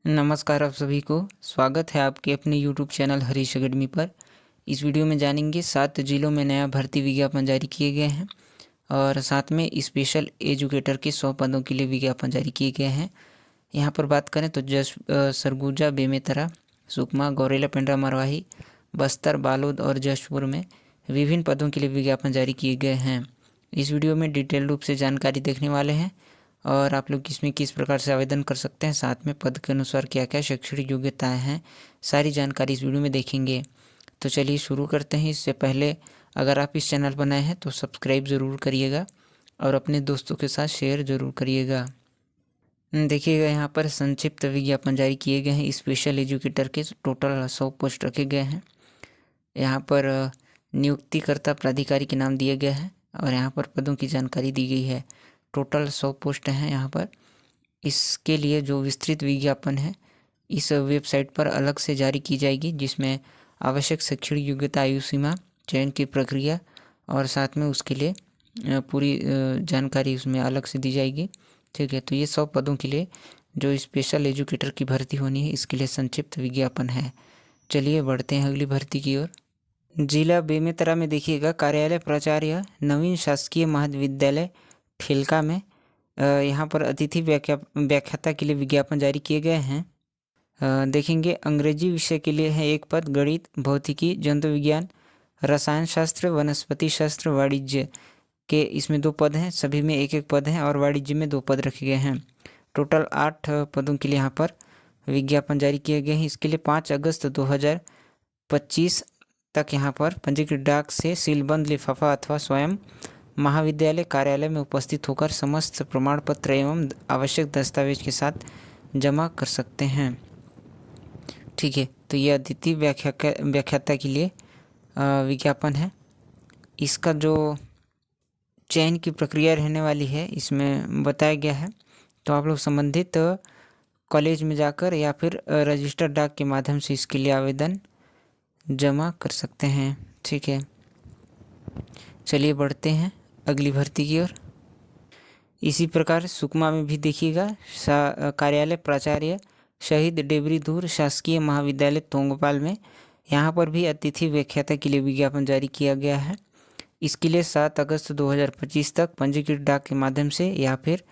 नमस्कार आप सभी को। स्वागत है आपके अपने यूट्यूब चैनल हरीश अकेडमी पर। इस वीडियो में जानेंगे 7 जिलों में नया भर्ती विज्ञापन जारी किए गए हैं और साथ में स्पेशल एजुकेटर के 100 पदों के लिए विज्ञापन जारी किए गए हैं। यहाँ पर बात करें तो सरगुजा, बेमेतरा, सुकमा, गौरेला, पेंड्रा, मरवाही, बस्तर, बालोद और जशपुर में विभिन्न पदों के लिए विज्ञापन जारी किए गए हैं। इस वीडियो में डिटेल रूप से जानकारी देखने वाले हैं और आप लोग इसमें किस प्रकार से आवेदन कर सकते हैं, साथ में पद के अनुसार क्या क्या शैक्षणिक योग्यताएं हैं, सारी जानकारी इस वीडियो में देखेंगे। तो चलिए शुरू करते हैं। इससे पहले अगर आप इस चैनल पर नए हैं तो सब्सक्राइब ज़रूर करिएगा और अपने दोस्तों के साथ शेयर ज़रूर करिएगा। देखिएगा यहाँ पर संक्षिप्त विज्ञापन जारी किए गए हैं। स्पेशल एजुकेटर के टोटल 100 पोस्ट रखे गए हैं। यहाँ पर नियुक्तिकर्ता प्राधिकारी के नाम दिया गया है और यहाँ पर पदों की जानकारी दी गई है। टोटल 100 पोस्ट हैं यहाँ पर। इसके लिए जो विस्तृत विज्ञापन है इस वेबसाइट पर अलग से जारी की जाएगी, जिसमें आवश्यक शैक्षणिक योग्यता, आयु सीमा, चयन की प्रक्रिया और साथ में उसके लिए पूरी जानकारी उसमें अलग से दी जाएगी। ठीक है, तो ये 100 पदों के लिए जो स्पेशल एजुकेटर की भर्ती होनी है इसके लिए संक्षिप्त विज्ञापन है। चलिए बढ़ते हैं अगली भर्ती की ओर। जिला बेमेतरा में देखिएगा कार्यालय प्राचार्य, नवीन शासकीय महाविद्यालय ठेलका में यहाँ पर अतिथि व्याख्याता के लिए विज्ञापन जारी किए गए हैं। देखेंगे अंग्रेजी विषय के लिए है एक पद, गणित, भौतिकी, जंतु विज्ञान, रसायन शास्त्र, वनस्पति शास्त्र, वाणिज्य के इसमें 2 पद हैं। सभी में एक एक पद हैं और वाणिज्य में 2 पद रखे गए हैं। टोटल 8 पदों के लिए यहाँ पर विज्ञापन जारी किए गए हैं। इसके लिए 5 अगस्त 2025 तक यहाँ पर पंजीकृत डाक से सीलबंद लिफाफा अथवा स्वयं महाविद्यालय कार्यालय में उपस्थित होकर समस्त प्रमाण पत्र एवं आवश्यक दस्तावेज के साथ जमा कर सकते हैं। ठीक है, तो ये अतिथि व्याख्याता के लिए विज्ञापन है। इसका जो चयन की प्रक्रिया रहने वाली है इसमें बताया गया है। तो आप लोग संबंधित कॉलेज में जाकर या फिर रजिस्टर्ड डाक के माध्यम से इसके लिए आवेदन जमा कर सकते हैं। ठीक है, चलिए बढ़ते हैं अगली भर्ती की ओर। इसी प्रकार सुकमा में भी देखिएगा कार्यालय प्राचार्य, शहीद डेबरी दूर शासकीय महाविद्यालय तोंगपाल में यहाँ पर भी अतिथि व्याख्याता के लिए विज्ञापन जारी किया गया है। इसके लिए 7 अगस्त 2025 तक पंजीकृत डाक के माध्यम से या फिर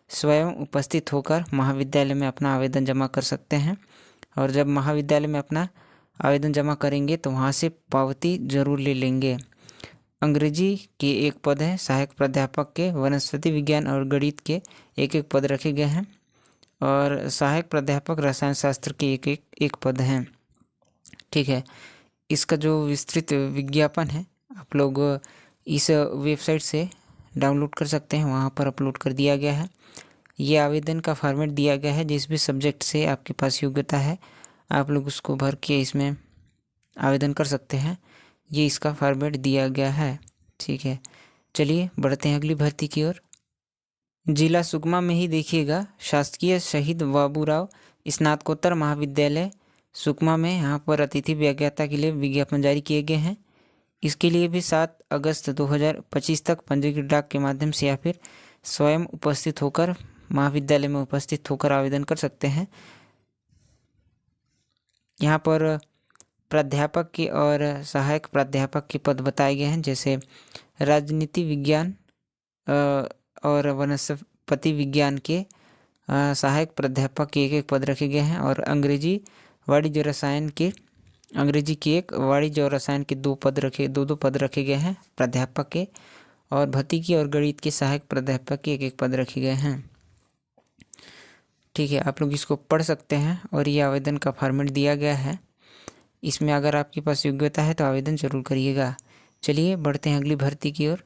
स्वयं उपस्थित होकर महाविद्यालय में अपना आवेदन जमा कर सकते हैं। और जब महाविद्यालय में अपना आवेदन जमा करेंगे तो वहाँ से पावती जरूर ले लेंगे। अंग्रेजी के एक पद है, सहायक प्राध्यापक के वनस्पति विज्ञान और गणित के एक एक पद रखे गए हैं और सहायक प्राध्यापक रसायन शास्त्र के एक पद हैं। ठीक है, इसका जो विस्तृत विज्ञापन है आप लोग इस वेबसाइट से डाउनलोड कर सकते हैं, वहाँ पर अपलोड कर दिया गया है। ये आवेदन का फॉर्मेट दिया गया है। जिस भी सब्जेक्ट से आपके पास योग्यता है आप लोग उसको भर के इसमें आवेदन कर सकते हैं। ये इसका फॉर्मेट दिया गया है। ठीक है, चलिए बढ़ते हैं अगली भर्ती की ओर। जिला सुकमा में ही देखिएगा शासकीय शहीद बाबूराव स्नातकोत्तर महाविद्यालय सुकमा में यहाँ पर अतिथि व्याख्याता के लिए विज्ञापन जारी किए गए हैं। इसके लिए भी 7 अगस्त 2025 तक पंजीकृत डाक के माध्यम से या फिर स्वयं उपस्थित होकर महाविद्यालय में उपस्थित होकर आवेदन कर सकते हैं। यहाँ पर प्राध्यापक के और सहायक प्राध्यापक के पद बताए गए हैं, जैसे राजनीति विज्ञान और वनस्पति विज्ञान के सहायक प्राध्यापक के एक पद रखे गए हैं और अंग्रेजी वाणिज्य रसायन के अंग्रेजी के एक, वाणिज्य और रसायन के 2 पद रखे गए हैं प्राध्यापक के और भौतिकी और गणित के सहायक प्राध्यापक के एक पद रखे गए हैं। ठीक है, आप लोग इसको पढ़ सकते हैं और ये आवेदन का फॉर्मेट दिया गया है। इसमें अगर आपके पास योग्यता है तो आवेदन जरूर करिएगा। चलिए बढ़ते हैं अगली भर्ती की ओर।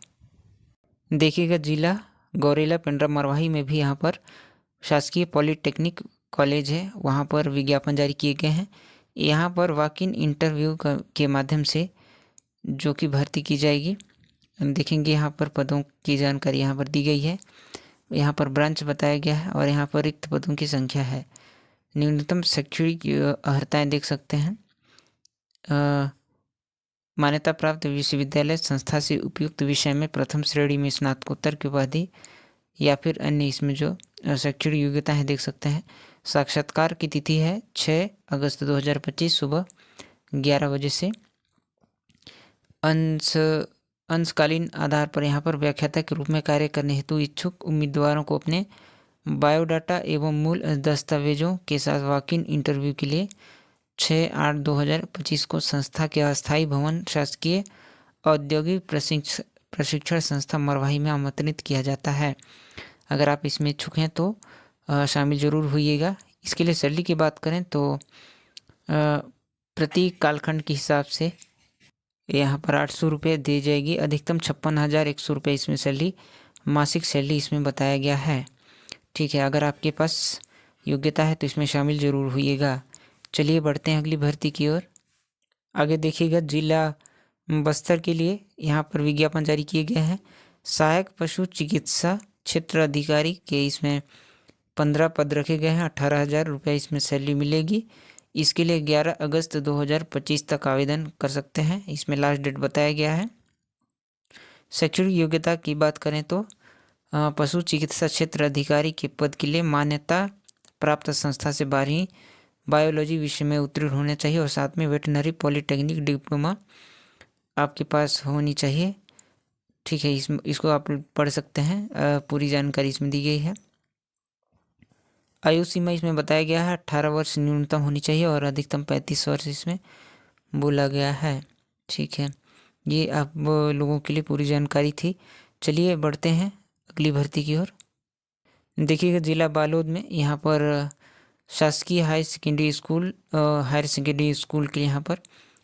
देखिएगा जिला गौरेला, पेंड्रा, मरवाही में भी यहाँ पर शासकीय पॉलिटेक्निक कॉलेज है, वहाँ पर विज्ञापन जारी किए गए हैं। यहाँ पर वॉक इन इंटरव्यू के माध्यम से जो कि भर्ती की जाएगी। देखेंगे यहाँ पर पदों की जानकारी यहाँ पर दी गई है। यहाँ पर ब्रांच बताया गया है और यहाँ पर रिक्त पदों की संख्या है। न्यूनतम शैक्षणिक अर्हताएँ देख सकते हैं। मान्यता प्राप्त विश्वविद्यालय संस्था से उपयुक्त विषय में प्रथम श्रेणी में स्नातकोत्तर की उपाधि या फिर अन्य इसमें जो शैक्षणिक योग्यता है देख सकते हैं। साक्षात्कार की तिथि है 6 अगस्त 2025 सुबह 11 बजे से। अंशकालीन आधार पर यहाँ पर व्याख्याता के रूप में कार्य करने हेतु इच्छुक उम्मीदवारों को अपने बायोडाटा एवं मूल दस्तावेजों के साथ वॉक इन इंटरव्यू के लिए 6/8/2025 को संस्था के अस्थायी भवन शासकीय औद्योगिक प्रशिक्षण संस्था मरवाही में आमंत्रित किया जाता है। अगर आप इसमें इच्छुक हैं तो शामिल ज़रूर होइएगा। इसके लिए सैलरी की बात करें तो प्रति कालखंड के हिसाब से यहाँ पर 800 रुपये दी जाएगी। अधिकतम 56,100 रुपये इसमें सैलरी, मासिक सैलरी इसमें बताया गया है। ठीक है, अगर आपके पास योग्यता है तो इसमें शामिल ज़रूर होइएगा। चलिए बढ़ते हैं अगली भर्ती की ओर। आगे देखिएगा, जिला बस्तर के लिए यहाँ पर विज्ञापन जारी किए गए हैं। सहायक पशु चिकित्सा क्षेत्र अधिकारी के इसमें 15 पद रखे गए हैं। 18,000 रुपये इसमें सैलरी मिलेगी। इसके लिए 11 अगस्त 2025 तक आवेदन कर सकते हैं। इसमें लास्ट डेट बताया गया है। शैक्षणिक योग्यता की बात करें तो पशु चिकित्सा क्षेत्र अधिकारी के पद के लिए मान्यता प्राप्त संस्था से 12वीं बायोलॉजी विषय में उत्तीर्ण होना चाहिए और साथ में वेटनरी पॉलिटेक्निक डिप्लोमा आपके पास होनी चाहिए। ठीक है, इसको आप पढ़ सकते हैं। पूरी जानकारी इसमें दी गई है। आयु सीमा इसमें बताया गया है 18 वर्ष न्यूनतम होनी चाहिए और अधिकतम 35 वर्ष इसमें बोला गया है। ठीक है, ये आप लोगों के लिए पूरी जानकारी थी। चलिए बढ़ते हैं अगली भर्ती की ओर। देखिएगा, जिला बालोद में यहाँ पर शासकीय हायर सेकेंडरी स्कूल के यहाँ पर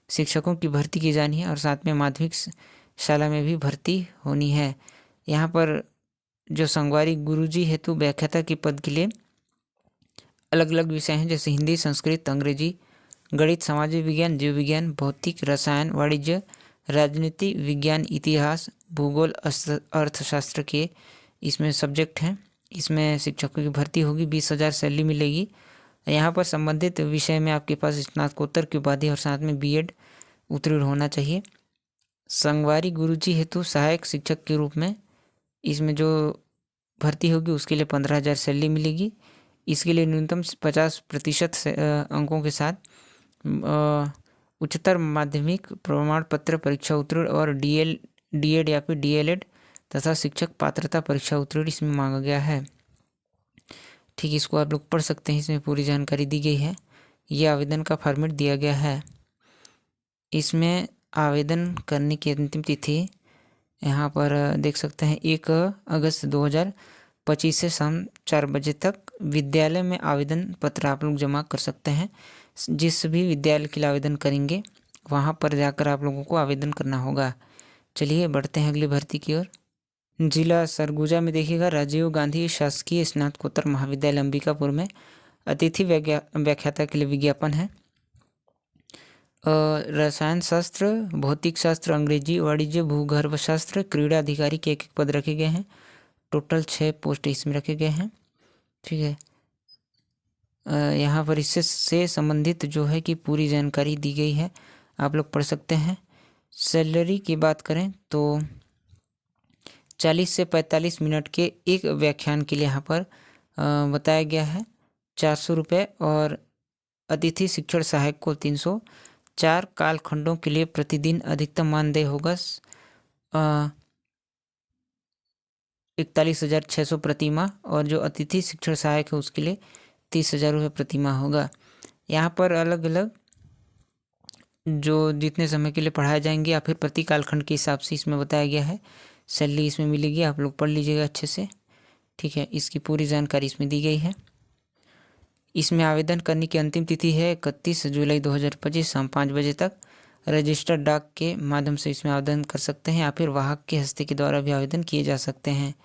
शिक्षकों की भर्ती की जानी है और साथ में माध्यमिक शाला में भी भर्ती होनी है। यहाँ पर जो संगवारी गुरुजी हेतु व्याख्याता के पद के लिए अलग अलग विषय हैं, जैसे हिंदी, संस्कृत, अंग्रेजी, गणित, सामाजिक विज्ञान, जीव विज्ञान, भौतिक, रसायन, वाणिज्य, राजनीति विज्ञान, इतिहास, भूगोल, अर्थशास्त्र के इसमें सब्जेक्ट हैं। इसमें शिक्षकों की भर्ती होगी। 20,000 सैलरी मिलेगी। यहाँ पर संबंधित विषय में आपके पास स्नातकोत्तर की उपाधि और साथ में बीएड उत्तीर्ण होना चाहिए। संगवारी गुरुजी हेतु सहायक शिक्षक के रूप में इसमें जो भर्ती होगी उसके लिए 15,000 सैलरी मिलेगी। इसके लिए न्यूनतम 50% अंकों के साथ उच्चतर माध्यमिक प्रमाण पत्र परीक्षा उत्तीर्ण और डीएड या फिर डीएलएड तथा शिक्षक पात्रता परीक्षा उत्तीर्ण इसमें मांगा गया है। ठीक, इसको आप लोग पढ़ सकते हैं। इसमें पूरी जानकारी दी गई है। ये आवेदन का फॉर्मेट दिया गया है। इसमें आवेदन करने की अंतिम तिथि यहाँ पर देख सकते हैं 1 अगस्त 2025 से शाम 4 बजे तक विद्यालय में आवेदन पत्र आप लोग जमा कर सकते हैं। जिस भी विद्यालय के लिए आवेदन करेंगे वहाँ पर जाकर आप लोगों को आवेदन करना होगा। चलिए बढ़ते हैं अगली भर्ती की ओर। जिला सरगुजा में देखिएगा, राजीव गांधी शासकीय स्नातकोत्तर महाविद्यालय अंबिकापुर में अतिथि व्याख्याता के लिए विज्ञापन है। रसायन शास्त्र, भौतिक शास्त्र, अंग्रेजी, वाणिज्य, भूगर्भ शास्त्र, क्रीड़ा अधिकारी के 1-1 पद रखे गए हैं। टोटल 6 पोस्ट इसमें रखे गए हैं। ठीक है, यहाँ पर इससे संबंधित जो है कि पूरी जानकारी दी गई है, आप लोग पढ़ सकते हैं। सैलरी की बात करें तो 40 से 45 मिनट के एक व्याख्यान के लिए यहाँ पर बताया गया है 400 रुपये और अतिथि शिक्षण सहायक को 300। 4 कालखंडों के लिए प्रतिदिन अधिकतम मानदेय होगा 41,600 प्रति माह और जो अतिथि शिक्षण सहायक है उसके लिए 30,000 रुपये प्रति माह होगा। यहाँ पर अलग अलग जो जितने समय के लिए पढ़ाए जाएंगे या फिर प्रति कालखंड के हिसाब से इसमें बताया गया है। सैलरी इसमें मिलेगी, आप लोग पढ़ लीजिएगा अच्छे से। ठीक है, इसकी पूरी जानकारी इसमें दी गई है। इसमें आवेदन करने की अंतिम तिथि है 31 जुलाई 2025 शाम 5 बजे तक। रजिस्टर्ड डाक के माध्यम से इसमें आवेदन कर सकते हैं या फिर वाहक के हस्ते के द्वारा भी आवेदन किए जा सकते हैं।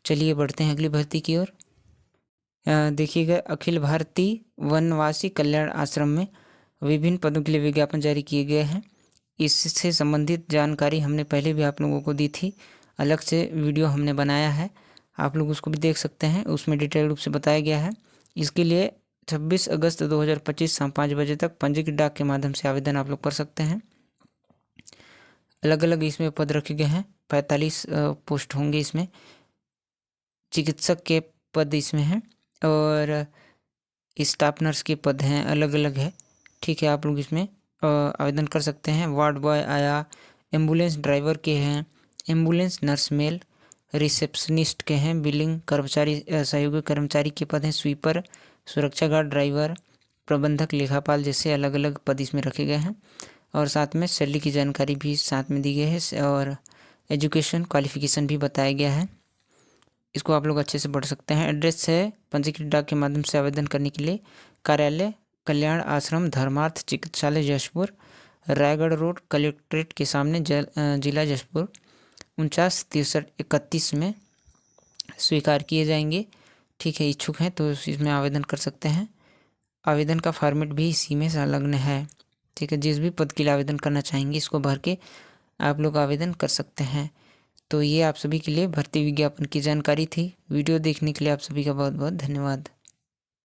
चलिए बढ़ते हैं अगली भर्ती की ओर। देखिएगा, अखिल भारतीय वनवासी कल्याण आश्रम में विभिन्न पदों के लिए विज्ञापन जारी किए गए हैं। इससे संबंधित जानकारी हमने पहले भी आप लोगों को दी थी, अलग से वीडियो हमने बनाया है, आप लोग उसको भी देख सकते हैं। उसमें डिटेल रूप से बताया गया है। इसके लिए 26 अगस्त 2025 शाम 5 बजे तक पंजीकृत डाक के माध्यम से आवेदन आप लोग कर सकते हैं। अलग अलग इसमें पद रखे गए हैं, 45 पोस्ट होंगे इसमें। चिकित्सक के पद इसमें हैं और स्टाफ नर्स के पद हैं, अलग अलग है। ठीक है, आप लोग इसमें आवेदन कर सकते हैं। वार्ड बॉय आया, एम्बुलेंस ड्राइवर के हैं, एम्बुलेंस नर्स मेल, रिसेप्शनिस्ट के हैं, बिलिंग कर्मचारी सहयोगी कर्मचारी के पद हैं, स्वीपर, सुरक्षा गार्ड ड्राइवर, प्रबंधक, लेखापाल जैसे अलग अलग पद इसमें रखे गए हैं। और साथ में सैलरी की जानकारी भी साथ में दी गई है और एजुकेशन क्वालिफिकेशन भी बताया गया है। इसको आप लोग अच्छे से पढ़ सकते हैं। एड्रेस है पंजीकृत डाक के माध्यम से आवेदन करने के लिए कार्यालय कल्याण आश्रम धर्मार्थ चिकित्सालय जशपुर, रायगढ़ रोड, कलेक्ट्रेट के सामने, जिला जशपुर 49 63 31 में स्वीकार किए जाएंगे। ठीक है, इच्छुक हैं तो इसमें आवेदन कर सकते हैं। आवेदन का फॉर्मेट भी इसी में संलग्न है। ठीक है, जिस भी पद के लिए आवेदन करना चाहेंगे इसको भर के आप लोग आवेदन कर सकते हैं। तो ये आप सभी के लिए भर्ती विज्ञापन की जानकारी थी। वीडियो देखने के लिए आप सभी का बहुत बहुत धन्यवाद।